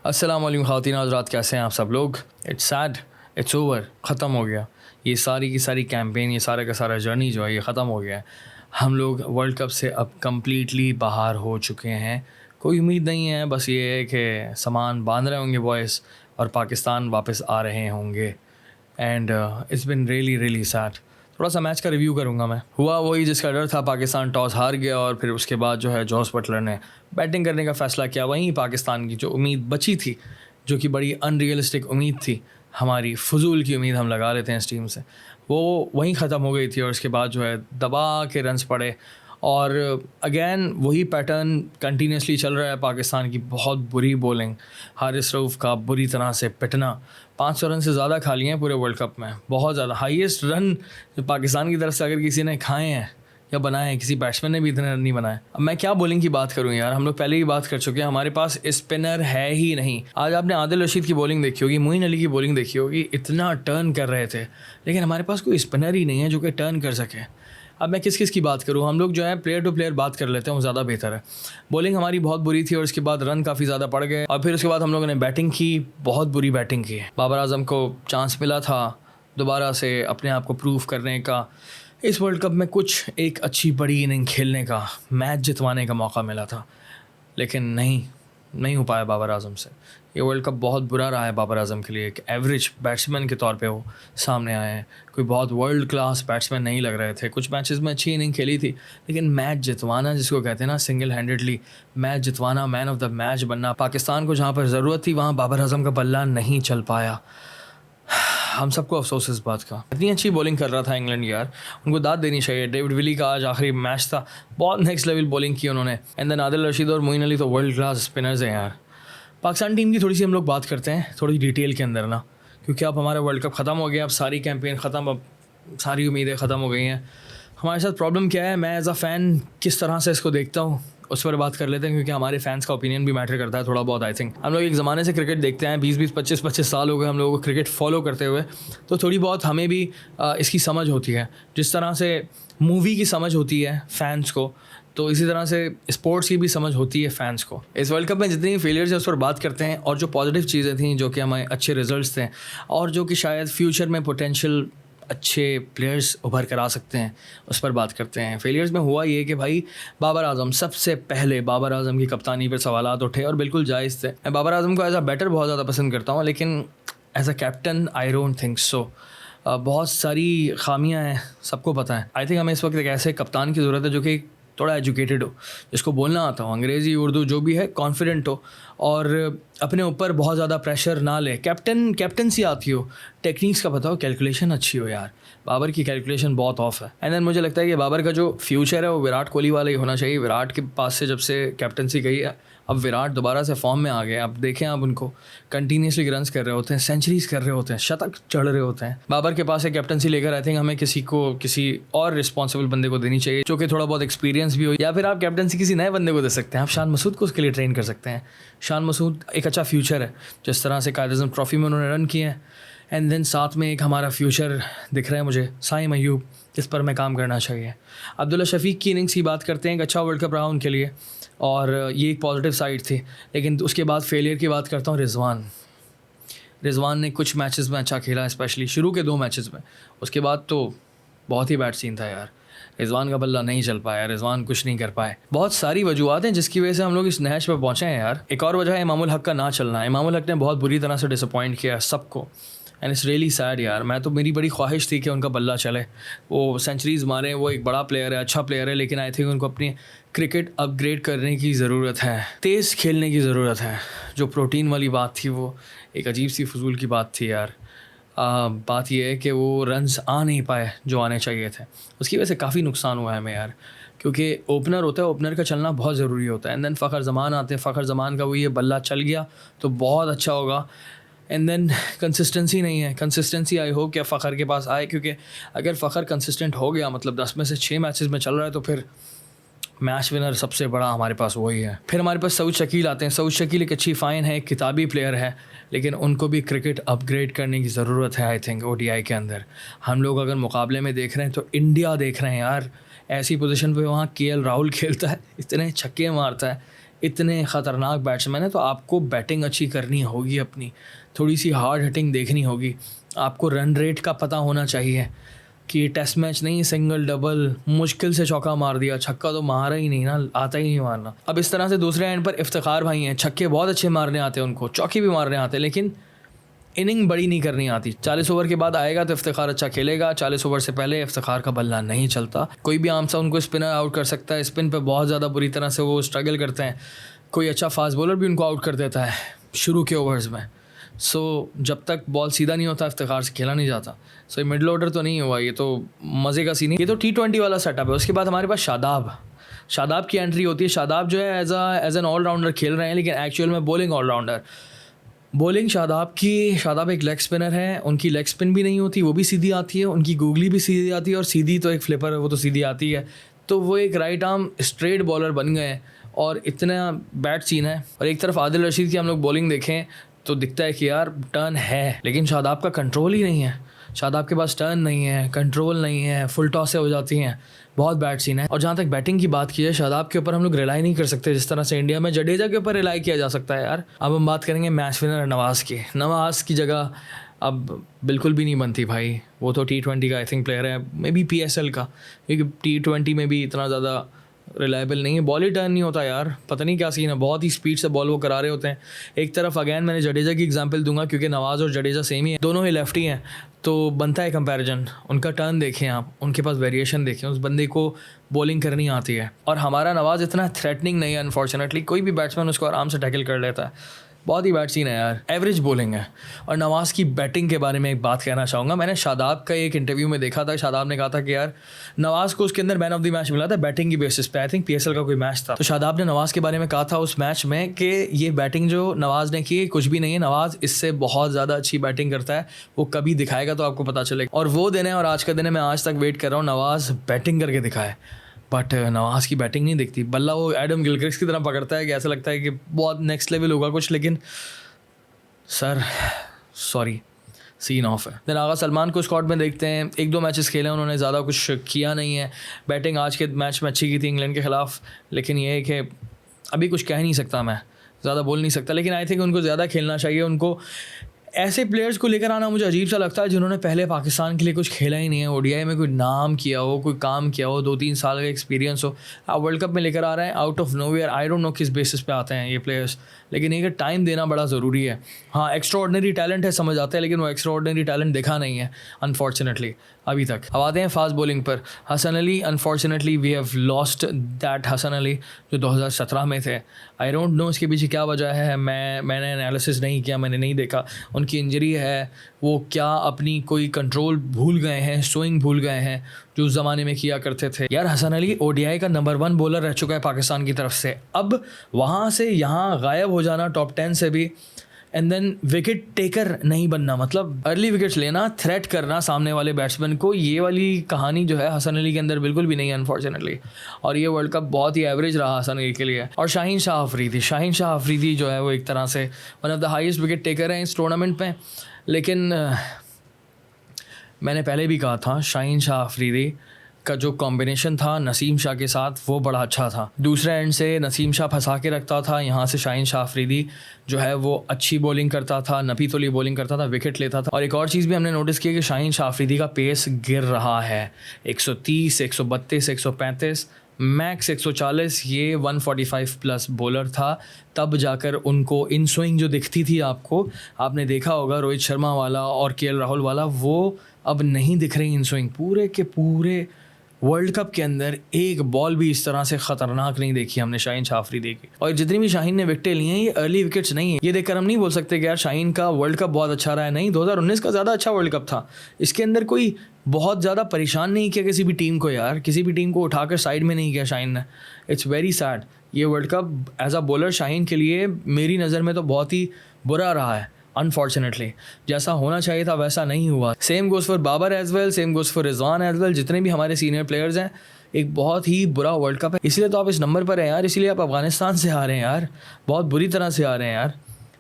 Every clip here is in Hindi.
अस्सलाम वालेकुम ख़वातीन हज़रात, कैसे हैं आप सब लोग। इट्स सैड, इट्स ओवर, ख़त्म हो गया ये सारी की सारी कैंपेन, ये सारा का सारा जर्नी जो है ये ख़त्म हो गया है। हम लोग वर्ल्ड कप से अब कम्प्लीटली बाहर हो चुके हैं। कोई उम्मीद नहीं है, बस ये है कि सामान बांध रहे होंगे बॉयज़ और पाकिस्तान वापस आ रहे होंगे। And it's been really really sad. थोड़ा सा मैच का रिव्यू करूंगा मैं। हुआ वही जिसका डर था, पाकिस्तान टॉस हार गया और फिर उसके बाद जो है जॉस बटलर ने बैटिंग करने का फ़ैसला किया। वहीं पाकिस्तान की जो उम्मीद बची थी, जो कि बड़ी अनरियलिस्टिक उम्मीद थी, हमारी फजूल की उम्मीद हम लगा लेते हैं इस टीम से, वो वहीं ख़त्म हो गई थी। और उसके बाद जो है दबा के रन्स पड़े और अगेन वही पैटर्न कंटिन्यूसली चल रहा है। पाकिस्तान की बहुत बुरी बॉलिंग, हारिस रऊफ़ का बुरी तरह से पिटना, 500 रन से ज़्यादा खा लिए हैं पूरे वर्ल्ड कप में, बहुत ज़्यादा। हाईएस्ट रन जो पाकिस्तान की तरफ से अगर किसी ने खाए हैं या बनाए हैं, किसी बैट्समैन ने भी इतने रन नहीं बनाए। अब मैं क्या बॉलिंग की बात करूं यार, हम लोग पहले ही बात कर चुके हैं, हमारे पास स्पिनर है ही नहीं। आज आपने आदिल रशीद की बॉलिंग देखी होगी, मोइन अली की बॉलिंग देखी होगी, इतना टर्न कर रहे थे, लेकिन हमारे पास कोई स्पिनर ही नहीं है जो कि टर्न कर सके। अब मैं किस किस की बात करूं, हम लोग जो है प्लेयर टू प्लेयर बात कर लेते हैं, वो ज़्यादा बेहतर है। बॉलिंग हमारी बहुत बुरी थी और उसके बाद रन काफ़ी ज़्यादा पड़ गए और फिर उसके बाद हम लोगों ने बैटिंग की, बहुत बुरी बैटिंग की। बाबर आजम को चांस मिला था दोबारा से अपने आप को प्रूव करने का, इस वर्ल्ड कप में कुछ एक अच्छी बड़ी इनिंग खेलने का, मैच जितवाने का मौका मिला था, लेकिन नहीं हो पाया बाबर आजम से। ये वर्ल्ड कप बहुत बुरा रहा है बाबर आजम के लिए। एक एवरेज बैट्समैन के तौर पे वो सामने आए हैं, कोई बहुत वर्ल्ड क्लास बैट्समैन नहीं लग रहे थे। कुछ मैचेस में अच्छी इनिंग खेली थी, लेकिन मैच जितवाना जिसको कहते हैं ना, सिंगल हैंडेडली मैच जितवाना, मैन ऑफ द मैच बनना, पाकिस्तान को जहाँ पर ज़रूरत थी वहाँ बाबर आजम का बल्ला नहीं चल पाया। हम सबको अफसोस इस बात का। इतनी अच्छी बॉलिंग कर रहा था इंग्लैंड यार, उनको दाद देनी चाहिए। डेविड विली का आज आखिरी मैच था, बहुत नेक्स्ट लेवल बॉलिंग की उन्होंने। एंड देन आदिल रशीद और मोइन अली तो वर्ल्ड क्लास स्पिनर्स हैं यार। पाकिस्तान टीम की थोड़ी सी हम लोग बात करते हैं थोड़ी डिटेल के अंदर ना, क्योंकि अब हमारा वर्ल्ड कप ख़त्म हो गया, अब सारी कैंपेन ख़त्म, अब सारी उम्मीदें ख़त्म हो गई हैं। हमारे साथ प्रॉब्लम क्या है, मैं एज अ फ़ैन किस तरह से इसको देखता हूँ उस पर बात कर लेते हैं, क्योंकि हमारे फैंस का ओपिनियन भी मैटर करता है थोड़ा बहुत। आई थिंक हम लोग एक ज़माने से क्रिकेट देखते हैं, 20-20, 25-25 साल हो गए हम लोगों को क्रिकेट फॉलो करते हुए, तो थोड़ी बहुत हमें भी इसकी समझ होती है। जिस तरह से मूवी की समझ होती है फैंस को, तो इसी तरह से स्पोर्ट्स की भी समझ होती है फैंस को। इस वर्ल्ड कप में जितनी फेलियर्स है उस पर बात करते हैं, और जो पॉजिटिव चीज़ें थी, जो कि हमारे अच्छे रिजल्ट्स थे और जो कि शायद फ्यूचर में पोटेंशियल अच्छे प्लेयर्स उभर कर आ सकते हैं, उस पर बात करते हैं। फेलियर्स में हुआ ये कि भाई बाबर आजम, सबसे पहले बाबर आजम की कप्तानी पर सवालात उठे और बिल्कुल जायज़ थे। मैं बाबर आजम को एज अ बैटर बहुत ज़्यादा पसंद करता हूँ, लेकिन as a captain I don't think so. बहुत सारी खामियां हैं, सबको पता है। आई थिंक हमें इस वक्त एक ऐसे कप्तान की ज़रूरत है जो कि थोड़ा एजुकेटेड हो, जिसको बोलना आता हो, अंग्रेज़ी उर्दू जो भी है, कॉन्फिडेंट हो और अपने ऊपर बहुत ज़्यादा प्रेशर ना ले। कैप्टनसी आती हो, टेक्निक्स का पता हो, कैलकुलेशन अच्छी हो यार। बाबर की कैलकुलेशन बहुत ऑफ है। एंड देन मुझे लगता है कि बाबर का जो फ्यूचर है वो विराट कोहली वाला ही होना चाहिए। विराट के पास से जब से कैप्टनसी गई है, अब विराट दोबारा से फॉर्म में आ गए। अब देखें, आप उनको कंटिन्यूसली रन्स कर रहे होते हैं, सेंचुरीज़ कर रहे होते हैं, शतक चढ़ रहे होते हैं। बाबर के पास से कैप्टनसी लेकर आई थिंक हमें किसी और रिस्पॉन्सिबल बंदे को देनी चाहिए, जो कि थोड़ा बहुत एक्सपीरियंस भी हो, या फिर आप कैप्टनसी किसी नए बंदे को दे सकते हैं। आप शान मसूद को उसके लिए ट्रेन कर सकते हैं। शान मसूद एक अच्छा फ्यूचर है, जिस तरह से कायद आज़म ट्रॉफी में उन्होंने रन किए हैं। एंड देन साथ में एक हमारा फ्यूचर दिख रहा है मुझे, साइम अयूब, जिस पर मैं काम करना चाहिए। अब्दुल्ला शफीक की इनिंग्स की बात करते हैं, एक अच्छा वर्ल्ड कप रहा उनके लिए और ये एक पॉजिटिव साइड थी। लेकिन उसके बाद फेलियर की बात करता हूँ, रिजवान ने कुछ मैचेस में अच्छा खेला, स्पेशली शुरू के 2 मैचेस में। उसके बाद तो बहुत ही बैड सीन था यार, रिजवान का बल्ला नहीं चल पाया, रिजवान कुछ नहीं कर पाए। बहुत सारी वजूहत हैं जिसकी वजह से हम लोग इस नहज पर पहुँचे हैं यार। एक और वजह है इमामुल हक का ना चलना। इमामुल हक ने बहुत बुरी तरह से डिसअपॉइंट किया सबको, एंड इट्स रियली सैड यार। मैं तो, मेरी बड़ी ख्वाहिश थी कि उनका बल्ला चले, वो सेंचुरीज़ मारें, वो एक बड़ा प्लेयर है, अच्छा प्लेयर है, लेकिन आई थिंक उनको अपनी क्रिकेट अपग्रेड करने की ज़रूरत है, तेज़ खेलने की ज़रूरत है। जो प्रोटीन वाली बात थी वो एक अजीब सी फजूल की बात थी यार। बात यह है कि वो रन्स आ नहीं पाए जो आने चाहिए थे, उसकी वजह से काफ़ी नुकसान हुआ है हमें यार। क्योंकि ओपनर होता है, ओपनर का चलना बहुत ज़रूरी होता है। एंड देन फ़खर ज़मान आते हैं, फ़खर ज़मान का वो ये बल्ला चल गया तो बहुत अच्छा होगा। एंड देन कंसिस्टेंसी नहीं है, कंसिस्टेंसी आई होप कि फ़खर के पास आए, क्योंकि अगर फ़खर कंसिस्टेंट हो गया, मतलब 10 में से 6 मैचेस में चल रहा है, तो फिर मैच विनर सबसे बड़ा हमारे पास वही है। फिर हमारे पास सऊद शकील आते हैं। सऊद शकील एक अच्छी फ़ाइन है, एक किताबी प्लेयर है, लेकिन उनको भी क्रिकेट अपग्रेड करने की ज़रूरत है। आई थिंक ODI के अंदर हम लोग अगर मुकाबले में देख रहे हैं तो इंडिया देख रहे हैं यार। ऐसी पोजीशन पे वहाँ KL राहुल खेलता है, इतने छक्के मारता है, इतने ख़तरनाक बैट्समैन हैं, तो आपको बैटिंग अच्छी करनी होगी, अपनी थोड़ी सी हार्ड हिटिंग देखनी होगी, आपको रन रेट का पता होना चाहिए कि टेस्ट मैच नहीं, सिंगल डबल मुश्किल से चौका मार दिया, छक्का तो मारा ही नहीं ना, आता ही नहीं मारना। अब इस तरह से दूसरे एंड पर इफ्तिखार भाई हैं, छक्के बहुत अच्छे मारने आते हैं उनको, चौके भी मारने आते हैं, लेकिन इनिंग बड़ी नहीं करनी आती। 40 ओवर के बाद आएगा तो इफ्तिखार अच्छा खेलेगा, 40 ओवर से पहले इफ्तिखार का बल्ला नहीं चलता। कोई भी आम सा उनको स्पिनर आउट कर सकता है, स्पिन पे बहुत ज़्यादा बुरी तरह से वो स्ट्रगल करते हैं, कोई अच्छा फास्ट बॉलर भी उनको आउट कर देता है शुरू के ओवर्स में। सो जब तक बॉल सीधा नहीं होता इफ्तिखार से खेला नहीं जाता। सो ये मिडल ऑर्डर तो नहीं हुआ, ये तो मज़े का सीन है। ये तो T20 वाला सेटअप है। उसके बाद हमारे पास शादाब की एंट्री होती है। शादाब जो है एज एन ऑलराउंडर खेल रहे हैं, लेकिन एक्चुअल में बॉलिंग ऑलराउंडर। बॉलिंग शादाब एक लेग स्पिनर है, उनकी लेग स्पिन भी नहीं होती, वो भी सीधी आती है, उनकी गूगली भी सीधी आती है, और सीधी तो एक फ्लिपर है, वो तो सीधी आती है। तो वो एक राइट आर्म स्ट्रेट बॉलर बन गए हैं, और इतना बैट सीन है। और एक तरफ आदिल रशीद की हम लोग बॉलिंग देखें तो दिखता है कि यार टर्न है, लेकिन शादाब का कंट्रोल ही नहीं है। शादाब के पास टर्न नहीं है, कंट्रोल नहीं है, फुल टॉस से हो जाती हैं, बहुत बैड सीन है। और जहाँ तक बैटिंग की बात की है, शादाब के ऊपर हम लोग रिलाई नहीं कर सकते जिस तरह से इंडिया में जडेजा के ऊपर रिलाई किया जा सकता है यार। अब हम बात करेंगे मैच विनर नवाज़ की जगह अब बिल्कुल भी नहीं बनती भाई। वो तो T20 का आई थिंक प्लेयर है, मे बी PSL का, क्योंकि T20 में भी इतना ज़्यादा रिलायबल नहीं है। बॉल ही टर्न नहीं होता यार, पता नहीं क्या सीन है, बहुत ही स्पीड से बॉल वो करा रहे होते हैं। एक तरफ अगैन मैंने जडेजा की एग्जांपल दूंगा, क्योंकि नवाज़ और जडेजा सेम ही है, दोनों ही लेफ्टी हैं, तो बनता है कंपैरिजन। उनका टर्न देखें आप, उनके पास वेरिएशन देखें, उस बंदे को बॉलिंग करनी आती है। और हमारा नवाज़ इतना थ्रेटनिंग नहीं है अनफॉर्चुनेटली, कोई भी बैट्समैन उसको आराम से टैकल कर लेता है। बहुत ही बैड सीन है यार, एवरेज बॉलिंग है। और नवाज़ की बैटिंग के बारे में एक बात कहना चाहूँगा। मैंने शादाब का एक इंटरव्यू में देखा था, शादाब ने कहा था कि यार नवाज़ को उसके अंदर मैन ऑफ द मैच मिला था बैटिंग की बेसिस पे। आई थिंक PSL का कोई मैच था, तो शादाब ने नवाज़ के बारे में कहा था उस मैच में कि ये बैटिंग जो नवाज़ ने की कुछ भी नहीं है, नवाज़ इससे बहुत ज़्यादा अच्छी बैटिंग करता है, वो कभी दिखाएगा तो आपको पता चलेगा। और वो दिन है, और आज का दिन है, मैं आज तक वेट कर रहा हूँ नवाज़ बैटिंग करके दिखाए। बट नवाज़ की बैटिंग नहीं दिखती। बल्ला वो एडम गिलक्रिस्ट की तरह पकड़ता है कि ऐसा लगता है कि बहुत नेक्स्ट लेवल होगा कुछ, लेकिन सर सॉरी, सीन ऑफ है। देन आगा सलमान को स्क्वाड में देखते हैं, 1-2 मैचेस खेले उन्होंने, ज़्यादा कुछ किया नहीं है। बैटिंग आज के मैच में अच्छी की थी इंग्लैंड के ख़िलाफ़, लेकिन ये है कि अभी कुछ कह नहीं सकता, मैं ज़्यादा बोल नहीं सकता। लेकिन आई थिंक उनको ज़्यादा खेलना चाहिए। उनको ऐसे प्लेयर्स को लेकर आना मुझे अजीब सा लगता है जिन्होंने पहले पाकिस्तान के लिए कुछ खेला ही नहीं है, ODI में कोई नाम किया हो, कोई काम किया हो, 2-3 साल का एक्सपीरियंस हो, आप वर्ल्ड कप में लेकर आ रहे हैं out of nowhere. I don't know किस बेसिस पे आते हैं ये प्लेयर्स, लेकिन ये टाइम देना बड़ा ज़रूरी है। हाँ, एक्स्ट्रा ऑर्डिनरी टैलेंट है, समझ आता है, लेकिन वो एक्स्ट्रा ऑर्डिनरी टैलेंट दिखा नहीं है अनफॉर्चुनेटली अभी तक। अब आते हैं फास्ट बॉलिंग पर। Hasan Ali, unfortunately we have lost that Hasan Ali जो 2017 में थे। आई डोंट नो इसके पीछे क्या वजह है, मैंने एनालिसिस नहीं किया, मैंने नहीं देखा। उनकी इंजरी है, वो क्या अपनी कोई कंट्रोल भूल गए हैं, स्विंग भूल गए हैं जो उस ज़माने में किया करते थे। यार हसन अली ODI का नंबर 1 बॉलर रह चुका है पाकिस्तान की तरफ से, अब वहाँ से यहाँ गायब हो जाना टॉप 10 से भी, एंड देन विकेट टेकर नहीं बनना, मतलब अर्ली विकेट्स लेना, थ्रेट करना सामने वाले बैट्समैन को, ये वाली कहानी जो है हसन अली के अंदर बिल्कुल भी नहीं है अनफॉर्चुनेटली। और ये वर्ल्ड कप बहुत ही एवरेज रहा हसन अली के लिए। और शाहीन शाह अफरीदी जो है वो एक तरह से one of the highest wicket taker हैं इस टूर्नामेंट में। लेकिन मैंने पहले भी कहा था, शाहीन शाह अफरीदी का जो कॉम्बिनेशन था नसीम शाह के साथ वो बड़ा अच्छा था। दूसरे एंड से नसीम शाह फंसा के रखता था, यहाँ से शाहीन शाह अफरीदी जो है वो अच्छी बॉलिंग करता था, नपी तोली बॉलिंग करता था, विकेट लेता था। और एक और चीज़ भी हमने नोटिस की कि शाहीन शाह अफरीदी का पेस गिर रहा है, 130, 132, 135, मैक्स 140, ये 145 प्लस बॉलर था। तब जाकर उनको इन स्विंग जो दिखती थी आपको, आपने देखा होगा रोहित शर्मा वाला और KL राहुल वाला, वो अब नहीं दिख रही इन स्विंग। पूरे के पूरे वर्ल्ड कप के अंदर एक बॉल भी इस तरह से ख़तरनाक नहीं देखी हमने शाहीन शाह अफरीदी की। और जितनी भी शाहीन ने विकेटें ली हैं ये अर्ली विकेट्स नहीं है। ये देखकर हम नहीं बोल सकते कि यार शाहीन का वर्ल्ड कप बहुत अच्छा रहा है, नहीं, 2019 का ज़्यादा अच्छा वर्ल्ड कप था। इसके अंदर कोई बहुत ज़्यादा परेशान नहीं किया किसी भी टीम को यार, किसी भी टीम को उठाकर साइड में नहीं किया शाहीन ने। It's very sad. ये world cup as a bowler Shaheen के लिए मेरी नज़र में तो बहुत ही बुरा रहा है अनफॉर्चुनेटली। जैसा होना चाहिए था वैसा नहीं हुआ। Same goes for Babar as well, same goes for Rizwan as well. जितने भी हमारे सीनियर प्लेयर्स हैं, एक बहुत ही बुरा वर्ल्ड कप है। इसलिए तो आप इस नंबर पर हैं यार, इसलिए आप अफगानिस्तान से आ रहे हैं यार, बहुत बुरी तरह से आ रहे हैं यार,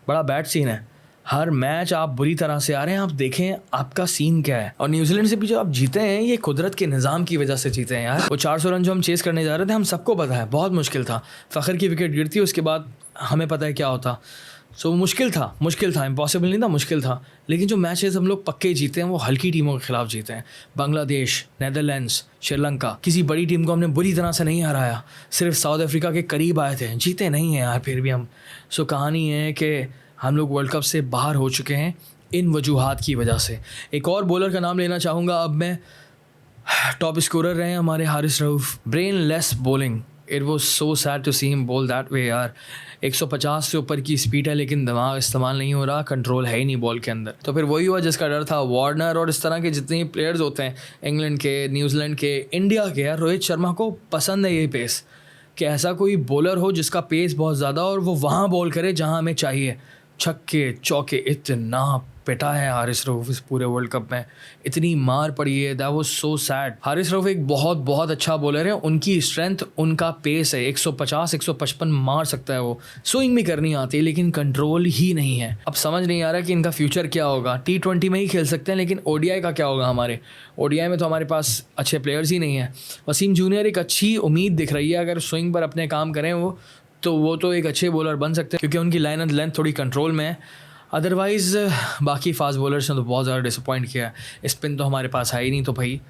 बड़ा बैड सीन है। हर मैच आप बुरी तरह से आ रहे हैं, आप देखें आपका सीन क्या है। और न्यूजीलैंड से भी जो आप जीते हैं ये कुदरत के निज़ाम की वजह से जीते हैं यार। वो 400 रन जो हम चेस करने जा रहे थे, हम सबको पता है बहुत मुश्किल था। फ़खर की विकेट गिरती, उसके बाद हमें पता है क्या होता। सो मुश्किल था, इम्पॉसिबल नहीं था, मुश्किल था। लेकिन जो मैचेस हम लोग पक्के जीते हैं वो हल्की टीमों के खिलाफ जीते हैं। बांग्लादेश, नेदरलैंड्स, श्रीलंका, किसी बड़ी टीम को हमने बुरी तरह से नहीं हराया। सिर्फ साउथ अफ्रीका के करीब आए थे, जीते नहीं हैं यार फिर भी हम। सो कहानी है कि हम लोग वर्ल्ड कप से बाहर हो चुके हैं इन वजूहात की वजह से। एक और बॉलर का नाम लेना चाहूँगा अब मैं। टॉप स्कोरर रहे हैं हमारे Haris Rauf. Brainless bowling, it was so sad to see him bowl that way यार। 150 से ऊपर की स्पीड है लेकिन दिमाग इस्तेमाल नहीं हो रहा, कंट्रोल है ही नहीं बॉल के अंदर। तो फिर वही हुआ जिसका डर था। वार्नर और इस तरह के जितने प्लेयर्स होते हैं, इंग्लैंड के, न्यूजीलैंड के, इंडिया के, यार रोहित शर्मा को पसंद है यही पेस, कि ऐसा कोई बॉलर हो जिसका पेस बहुत ज़्यादा और वो वहाँ बॉल करे जहाँ हमें चाहिए। छक्के चौके इतना पिटा है हारिस रऊफ इस पूरे वर्ल्ड कप में, इतनी मार पड़ी है, that was so sad. Haris Rauf एक बहुत अच्छा बॉलर है, उनकी स्ट्रेंथ उनका पेस है। 150-155 मार सकता है वो, स्विंग भी करनी आती है लेकिन कंट्रोल ही नहीं है। अब समझ नहीं आ रहा कि इनका फ्यूचर क्या होगा। T20 में ही खेल सकते हैं लेकिन ODI का क्या होगा हमारे। ODI में तो हमारे पास अच्छे प्लेयर्स ही नहीं हैं। वसीम जूनियर एक अच्छी उम्मीद दिख रही है, अगर स्विंग पर अपने काम करें वो तो एक अच्छे बॉलर बन सकते हैं क्योंकि उनकी लाइन एंड लेंथ थोड़ी कंट्रोल में है। अदरवाइज़ बाकी फास्ट बॉलर्स ने तो बहुत ज़्यादा डिसअपॉइंट किया है। स्पिन तो हमारे पास है ही नहीं, तो भाई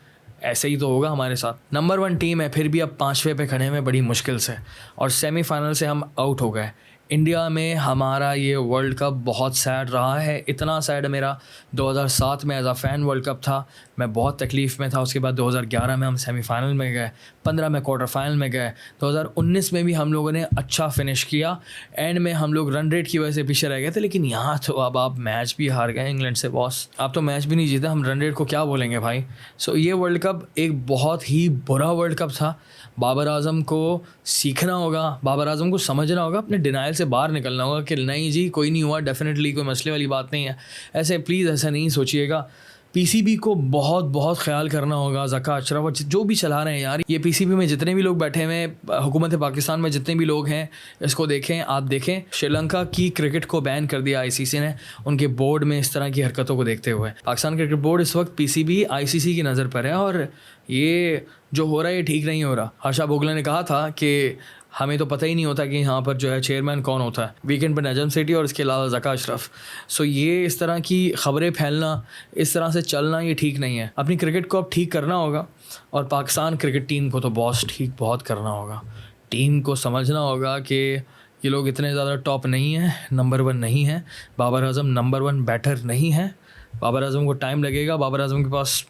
ऐसे ही तो होगा हमारे साथ। नंबर 1 टीम है फिर भी अब 5वें पे खड़े हुए बड़ी मुश्किल से, और सेमीफाइनल से हम आउट हो गए। इंडिया में हमारा ये वर्ल्ड कप बहुत सैड रहा है। इतना सैड मेरा 2007 में एज आ फ़ैन वर्ल्ड कप था, मैं बहुत तकलीफ़ में था। उसके बाद 2011 में हम सेमीफाइनल में गए, 15 में क्वार्टर फाइनल में गए, 2019 में भी हम लोगों ने अच्छा फिनिश किया। एंड में हम लोग रन रेट की वजह से पीछे रह गए थे, लेकिन यहाँ तो अब आप मैच भी हार गए इंग्लैंड से बॉस। आप तो मैच भी नहीं जीते, हम रन रेट को क्या बोलेंगे भाई। सो ये वर्ल्ड कप एक बहुत ही बुरा वर्ल्ड कप था। बाबर आजम को सीखना होगा, बाबर आजम को समझना होगा, अपने डिनाइल से बाहर निकलना होगा कि नहीं जी कोई नहीं हुआ, डेफिनेटली कोई मसले वाली बात नहीं है। ऐसे प्लीज़ ऐसा नहीं सोचिएगा। PCB को बहुत ख्याल करना होगा। ज़का अशरफ और जो भी चला रहे हैं यार, ये PCB में जितने भी लोग बैठे हुए हैं, हुकूमत पाकिस्तान में जितने भी लोग हैं, इसको देखें, आप देखें। श्रीलंका की क्रिकेट को बैन कर दिया ICC ने, उनके बोर्ड में इस तरह की हरकतों को देखते हुए। पाकिस्तान क्रिकेट बोर्ड इस वक्त PCB ICC की नज़र पर है और ये जो हो रहा है ये ठीक नहीं हो रहा। हर्षा भोगले ने कहा था कि हमें तो पता ही नहीं होता कि यहाँ पर जो है चेयरमैन कौन होता है। वीकेंड पर नजम सेठी और इसके अलावा ज़का अशरफ। सो ये इस तरह की ख़बरें फैलना, इस तरह से चलना, ये ठीक नहीं है। अपनी क्रिकेट को अब ठीक करना होगा और पाकिस्तान क्रिकेट टीम को तो बॉस ठीक बहुत करना होगा। टीम को समझना होगा कि ये लोग इतने ज़्यादा टॉप नहीं हैं, नंबर 1 नहीं है। बाबर आजम नंबर 1 बैटर नहीं है। बाबर आजम को टाइम लगेगा। बाबर आजम के पास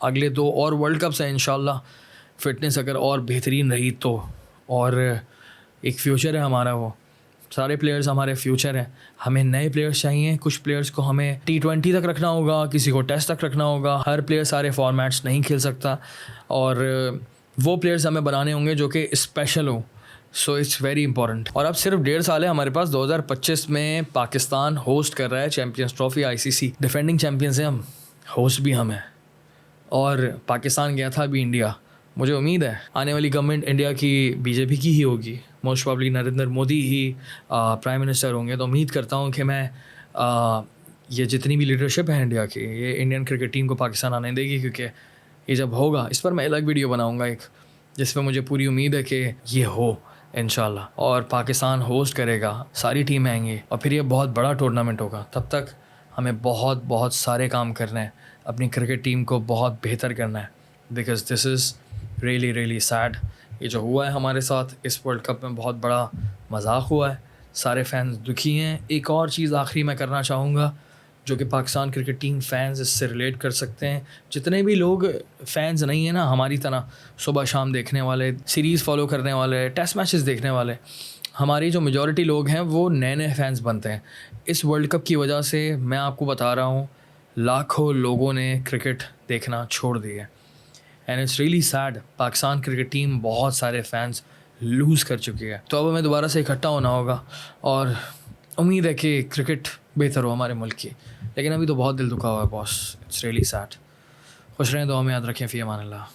अगले 2 और वर्ल्ड कप्स हैं इंशाल्लाह। फ़िटनेस अगर और बेहतरीन रही तो, और एक फ्यूचर है हमारा, वो सारे प्लेयर्स हमारे फ्यूचर हैं। हमें नए प्लेयर्स चाहिए, कुछ प्लेयर्स को हमें T20 तक रखना होगा, किसी को टेस्ट तक रखना होगा। हर प्लेयर सारे फॉर्मेट्स नहीं खेल सकता और वो प्लेयर्स हमें बनाने होंगे जो कि स्पेशल हो। So it's very important. और अब सिर्फ 1.5 साल है हमारे पास। 2025 में पाकिस्तान होस्ट कर रहा है champions trophy ICC। Defending champions हैं हम, होस्ट भी हम हैं, और पाकिस्तान गया था अभी इंडिया। मुझे उम्मीद है आने वाली गवर्नमेंट इंडिया की BJP की ही होगी, मोस्ट प्रॉब्ली नरेंद्र मोदी ही प्राइम मिनिस्टर होंगे। तो उम्मीद करता हूँ कि मैं ये जितनी भी लीडरशिप है इंडिया की, ये इंडियन क्रिकेट टीम को पाकिस्तान आने देगी, क्योंकि ये जब होगा, इस पर मैं अलग वीडियो बनाऊँगा एक, जिस पर मुझे पूरी उम्मीद है कि ये हो इंशाल्लाह और पाकिस्तान होस्ट करेगा, सारी टीम आएंगी और फिर ये बहुत बड़ा टूर्नामेंट होगा। तब तक हमें बहुत सारे काम करने हैं, अपनी क्रिकेट टीम को बहुत बेहतर करना है, because this is really sad. ये जो हुआ है हमारे साथ इस वर्ल्ड कप में बहुत बड़ा मजाक हुआ है, सारे फैंस दुखी हैं। एक और चीज़ आखिरी मैं करना चाहूँगा जो कि पाकिस्तान क्रिकेट टीम फैंस इससे रिलेट कर सकते हैं। जितने भी लोग फैंस नहीं हैं ना हमारी तरह, सुबह शाम देखने वाले, सीरीज़ फॉलो करने वाले, टेस्ट मैचेस देखने वाले, हमारी जो मेजॉरिटी लोग हैं वो नए फैंस बनते हैं। इस वर्ल्ड कप की वजह से मैं आपको बता रहा हूँ, लाखों लोगों ने क्रिकेट देखना छोड़ दिया and it's really sad. Pakistan cricket team बहुत सारे फैंस लूज़ कर चुकी है। तो अब हमें दोबारा से इकट्ठा होना होगा और उम्मीद है कि क्रिकेट बेहतर हो हमारे मुल्क की, लेकिन अभी तो बहुत दिल दुखा हुआ है बॉस। It's really sad. खुश रहें, दुआ में याद रखें। फ़ी अमान अल्लाह।